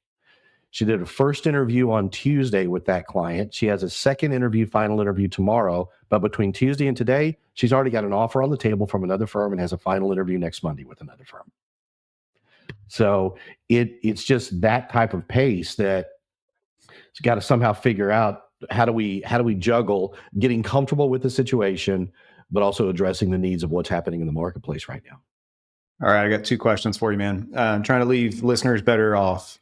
She did a first interview on Tuesday with that client. She has a second interview, final interview tomorrow. But between Tuesday and today, she's already got an offer on the table from another firm and has a final interview next Monday with another firm. So it's just that type of pace that it's got to somehow figure out how do we juggle getting comfortable with the situation, but also addressing the needs of what's happening in the marketplace right now. All right, I got 2 questions for you, man. I'm trying to leave listeners better off.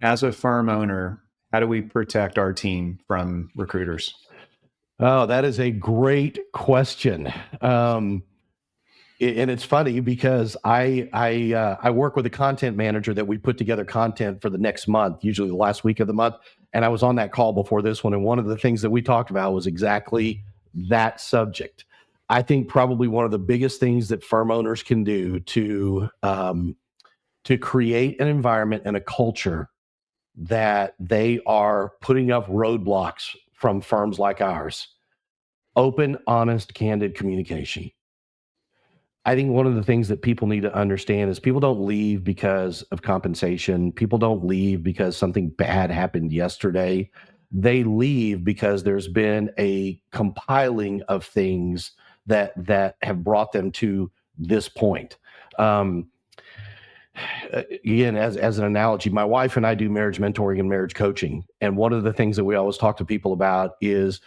As a firm owner, how do we protect our team from recruiters? Oh, that is a great question. And it's funny because I work with a content manager that we put together content for the next month, usually the last week of the month. And I was on that call before this one. And one of the things that we talked about was exactly that subject. I think probably one of the biggest things that firm owners can do to create an environment and a culture that they are putting up roadblocks from firms like ours. Open, honest, candid communication. I think one of the things that people need to understand is people don't leave because of compensation. People don't leave because something bad happened yesterday. They leave because there's been a compiling of things that have brought them to this point. Again, as an analogy, my wife and I do marriage mentoring and marriage coaching. And one of the things that we always talk to people about is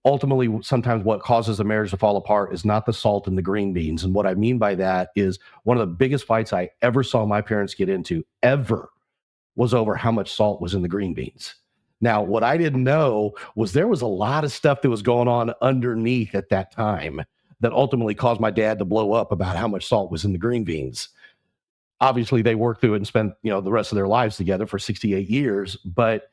ultimately sometimes what causes a marriage to fall apart is not the salt and the green beans. And what I mean by that is one of the biggest fights I ever saw my parents get into ever was over how much salt was in the green beans. Now, what I didn't know was there was a lot of stuff that was going on underneath at that time that ultimately caused my dad to blow up about how much salt was in the green beans. Obviously, they worked through it and spent, the rest of their lives together for 68 years. But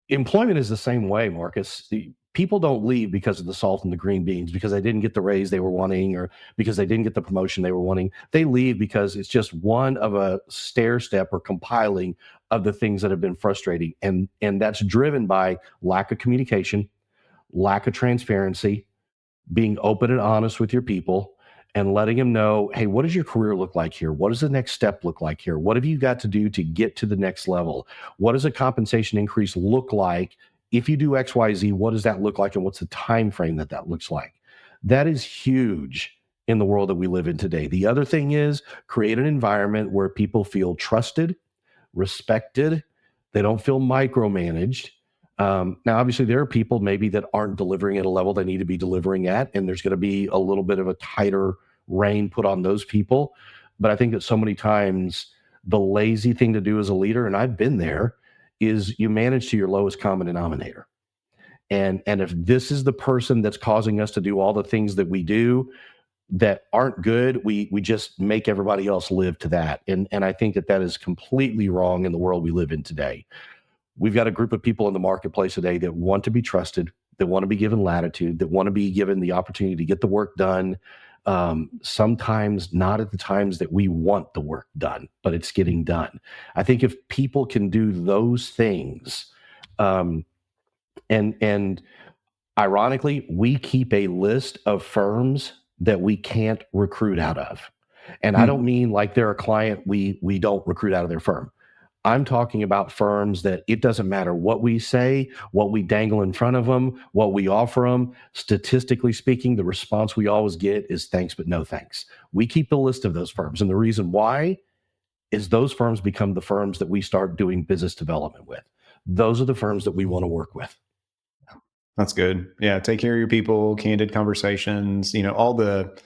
employment is the same way, Marcus. People don't leave because of the salt and the green beans, because they didn't get the raise they were wanting or because they didn't get the promotion they were wanting. They leave because it's just one of a stair step or compiling of the things that have been frustrating. And that's driven by lack of communication, lack of transparency, being open and honest with your people, and letting them know, hey, what does your career look like here? What does the next step look like here? What have you got to do to get to the next level? What does a compensation increase look like? If you do X, Y, Z, what does that look like? And what's the time frame that looks like? That is huge in the world that we live in today. The other thing is create an environment where people feel trusted, respected. They don't feel micromanaged. Now, obviously, there are people maybe that aren't delivering at a level they need to be delivering at, and there's going to be a little bit of a tighter rein put on those people. But I think that so many times the lazy thing to do as a leader, and I've been there, is you manage to your lowest common denominator. And if this is the person that's causing us to do all the things that we do that aren't good, we just make everybody else live to that. And I think that is completely wrong in the world we live in today. We've got a group of people in the marketplace today that want to be trusted, that want to be given latitude, that want to be given the opportunity to get the work done. Sometimes not at the times that we want the work done, but it's getting done. I think if people can do those things, and ironically, we keep a list of firms that we can't recruit out of. And I don't mean like they're a client we don't recruit out of their firm. I'm talking about firms that it doesn't matter what we say, what we dangle in front of them, what we offer them. Statistically speaking, the response we always get is thanks, but no thanks. We keep the list of those firms. And the reason why is those firms become the firms that we start doing business development with. Those are the firms that we want to work with. That's good. Yeah. Take care of your people, candid conversations, all the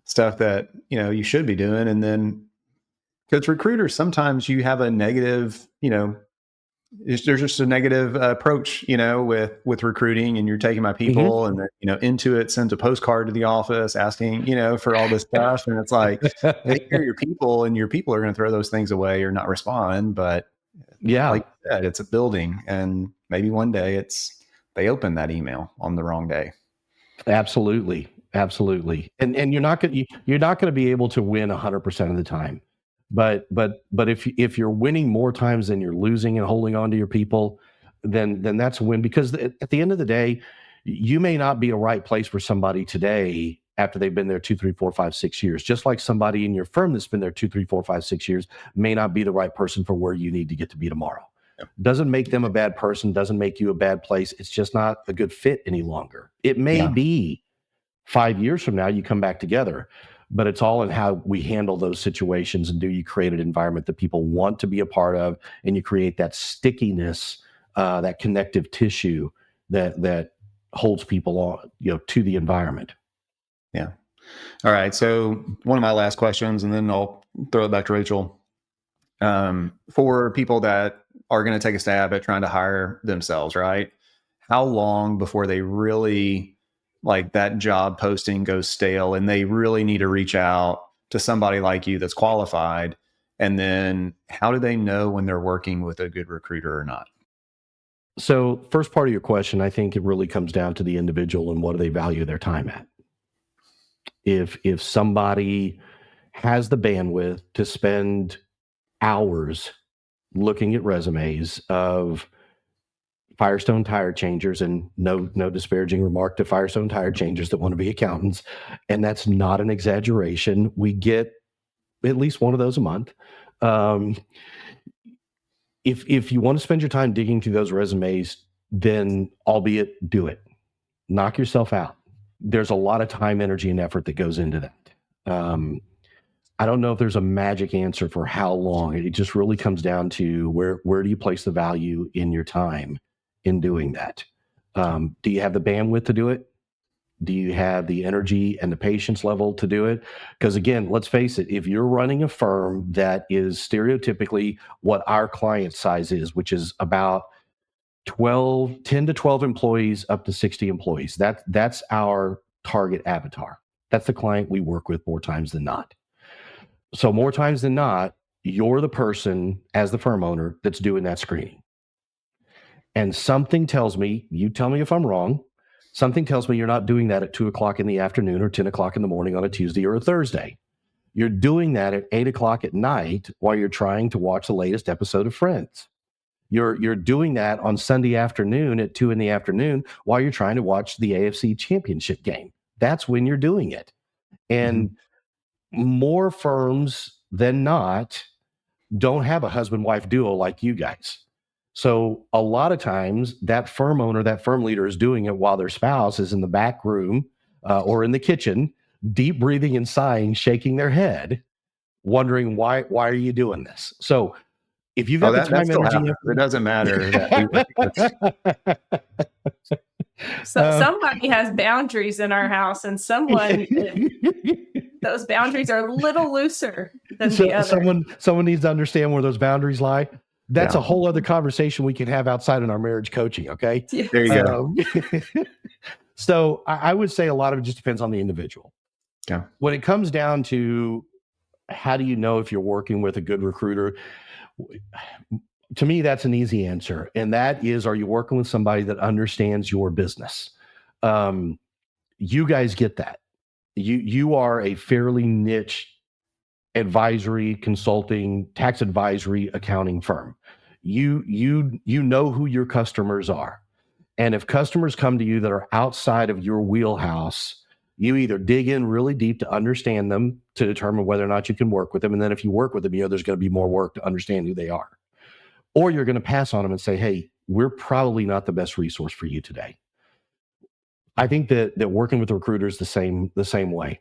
stuff that, you should be doing. And then, because recruiters, sometimes you have a negative, there's just a negative approach, with recruiting, and you're taking my people, and Intuit sends a postcard to the office asking, for all this stuff. And it's like, take care of your people, and your people are going to throw those things away or not respond. But yeah, like you said, it's a building, and maybe one day they open that email on the wrong day. Absolutely. And you're not going to be able to win 100% of the time. But if you're winning more times than you're losing and holding on to your people, then that's a win. Because at the end of the day, you may not be a right place for somebody today after they've been there 2, 3, 4, 5, 6 years, just like somebody in your firm that's been there 2, 3, 4, 5, 6 years may not be the right person for where you need to get to be tomorrow. Yep. Doesn't make them a bad person, doesn't make you a bad place. It's just not a good fit any longer. It may be 5 years from now, you come back together, but it's all in how we handle those situations. And do you create an environment that people want to be a part of, and you create that stickiness, that connective tissue that holds people on, to the environment. Yeah. All right. So one of my last questions, and then I'll throw it back to Rachel. For people that are going to take a stab at trying to hire themselves, right? How long before they really, like, that job posting goes stale and they really need to reach out to somebody like you that's qualified? And then how do they know when they're working with a good recruiter or not? So first part of your question, I think it really comes down to the individual and what do they value their time at. If somebody has the bandwidth to spend hours looking at resumes of Firestone tire changers, and no disparaging remark to Firestone tire changers that want to be accountants, and that's not an exaggeration. We get at least one of those a month. If you want to spend your time digging through those resumes, then albeit do it. Knock yourself out. There's a lot of time, energy, and effort that goes into that. I don't know if there's a magic answer for how long. It just really comes down to where do you place the value in your time in doing that? Do you have the bandwidth to do it? Do you have the energy and the patience level to do it? Because again, let's face it, if you're running a firm that is stereotypically what our client size is, which is about 10 to 12 employees up to 60 employees, that's our target avatar. That's the client we work with more times than not. So more times than not, you're the person as the firm owner that's doing that screening. And something tells me, you tell me if I'm wrong, something tells me you're not doing that at 2 o'clock in the afternoon or 10 o'clock in the morning on a Tuesday or a Thursday. You're doing that at 8 o'clock at night while you're trying to watch the latest episode of Friends. You're doing that on Sunday afternoon at 2 in the afternoon while you're trying to watch the AFC Championship game. That's when you're doing it. And more firms than not don't have a husband-wife duo like you guys. So a lot of times that firm owner, that firm leader is doing it while their spouse is in the back room or in the kitchen, deep breathing and sighing, shaking their head, wondering why are you doing this? So if you've got the time, energy, it doesn't matter. So somebody has boundaries in our house, and those boundaries are a little looser than the other. Someone needs to understand where those boundaries lie. That's a whole other conversation we can have outside in our marriage coaching. Okay. Yeah. There you go. So I would say a lot of it just depends on the individual. Yeah. When it comes down to how do you know if you're working with a good recruiter, to me, that's an easy answer. And that is, are you working with somebody that understands your business? You guys get that. You are a fairly niche advisory, consulting, tax advisory, accounting firm. You know who your customers are. And if customers come to you that are outside of your wheelhouse, you either dig in really deep to understand them to determine whether or not you can work with them. And then if you work with them, there's going to be more work to understand who they are. Or you're going to pass on them and say, hey, we're probably not the best resource for you today. I think that working with a recruiter is the same way.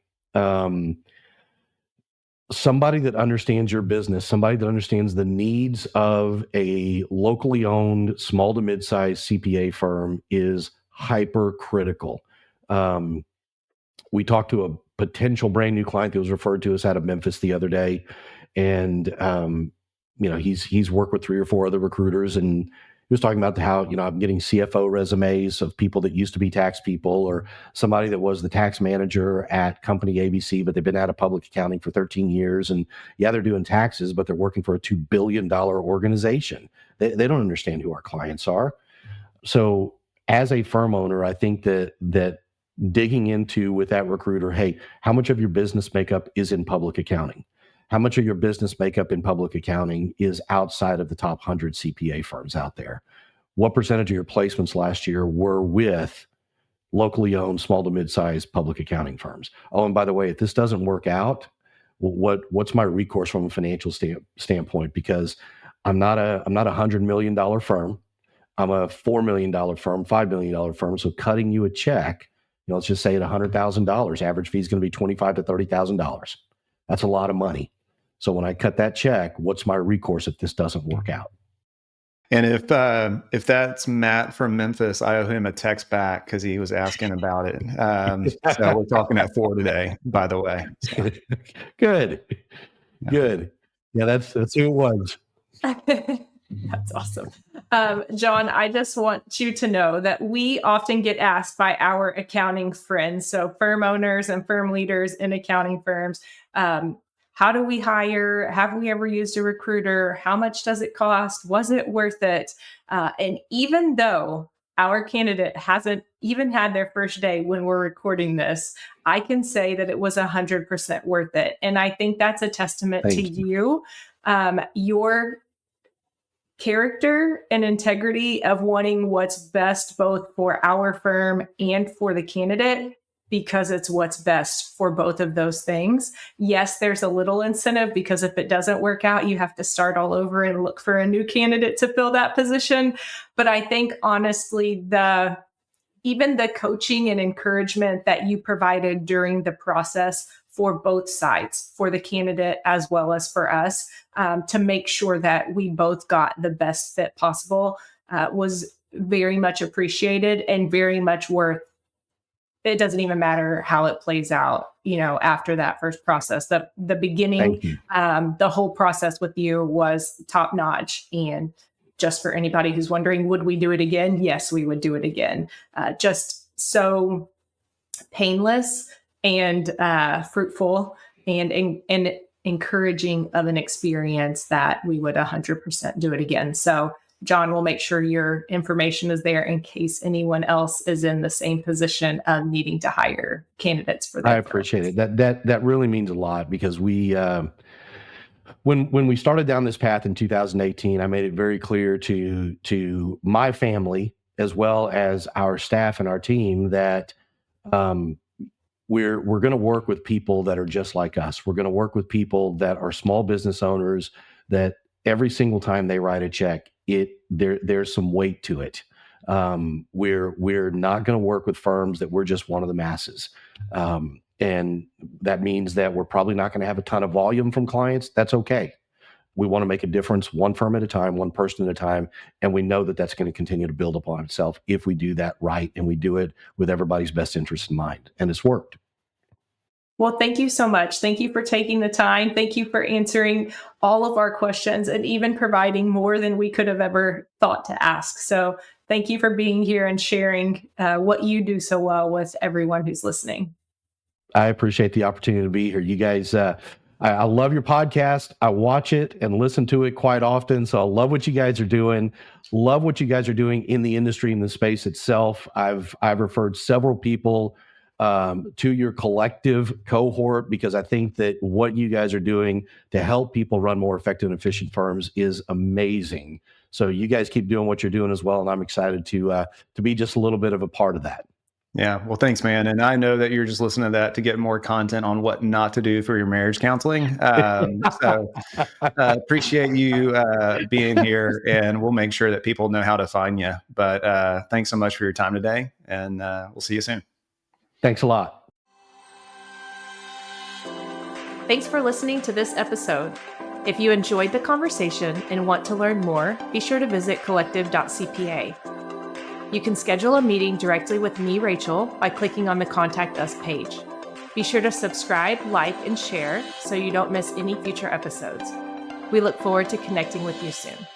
Somebody that understands your business, somebody that understands the needs of a locally owned small to mid-sized CPA firm is hyper critical. We talked to a potential brand new client that was referred to us out of Memphis the other day, and he's worked with 3 or 4 other recruiters, and he was talking about how, I'm getting CFO resumes of people that used to be tax people, or somebody that was the tax manager at company ABC, but they've been out of public accounting for 13 years. And they're doing taxes, but they're working for a $2 billion organization. They don't understand who our clients are. So as a firm owner, I think that digging into with that recruiter, hey, how much of your business makeup is in public accounting? How much of your business makeup in public accounting is outside of the top 100 CPA firms out there? What percentage of your placements last year were with locally owned small to mid-sized public accounting firms. Oh, and by the way, if this doesn't work out, what's my recourse from a financial standpoint? Because I'm not a $100 million firm. I'm a $4 million firm, $5 million firm. So cutting you a check, let's just say at $100,000, average fee is going to be $25,000 to $30,000. That's a lot of money. So when I cut that check, what's my recourse if this doesn't work out? And if that's Matt from Memphis, I owe him a text back because he was asking about it. So we're talking at 4 today, by the way. So. Good. Yeah, that's who it was. That's awesome. John, I just want you to know that we often get asked by our accounting friends, so firm owners and firm leaders in accounting firms, how do we hire? Have we ever used a recruiter? How much does it cost? Was it worth it? And even though our candidate hasn't even had their first day when we're recording this, I can say that it was 100% worth it. And I think that's a testament to you. Your character and integrity of wanting what's best both for our firm and for the candidate, because it's what's best for both of those things. Yes, there's a little incentive because if it doesn't work out, you have to start all over and look for a new candidate to fill that position. But I think honestly, even the coaching and encouragement that you provided during the process for both sides, for the candidate as well as for us, to make sure that we both got the best fit possible, was very much appreciated and very much worth. It doesn't even matter how it plays out, after that first process. The beginning, the whole process with you was top notch. And just for anybody who's wondering, would we do it again? Yes, we would do it again. Just so painless and fruitful and encouraging of an experience that we would 100% do it again. So John will make sure your information is there in case anyone else is in the same position of needing to hire candidates for that. I appreciate it. That really means a lot because we, when we started down this path in 2018, I made it very clear to my family as well as our staff and our team that we're going to work with people that are just like us. We're going to work with people that are small business owners that every single time they write a check, there's some weight to it. We're not going to work with firms that we're just one of the masses. And that means that we're probably not going to have a ton of volume from clients. That's okay. We want to make a difference one firm at a time, one person at a time. And we know that that's going to continue to build upon itself if we do that right. And we do it with everybody's best interest in mind. And it's worked. Well, thank you so much. Thank you for taking the time. Thank you for answering all of our questions and even providing more than we could have ever thought to ask. So thank you for being here and sharing what you do so well with everyone who's listening. I appreciate the opportunity to be here. You guys, I love your podcast. I watch it and listen to it quite often. So I love what you guys are doing. Love what you guys are doing in the industry, in the space itself. I've referred several people to your collective cohort because I think that what you guys are doing to help people run more effective and efficient firms is amazing. So you guys keep doing what you're doing as well, and I'm excited to be just a little bit of a part of that. Yeah, well, thanks, man. And I know that you're just listening to that to get more content on what not to do for your marriage counseling. So appreciate you being here, and we'll make sure that people know how to find you. But thanks so much for your time today, and we'll see you soon. Thanks a lot. Thanks for listening to this episode. If you enjoyed the conversation and want to learn more, be sure to visit collective.cpa. You can schedule a meeting directly with me, Rachel, by clicking on the Contact Us page. Be sure to subscribe, like, and share so you don't miss any future episodes. We look forward to connecting with you soon.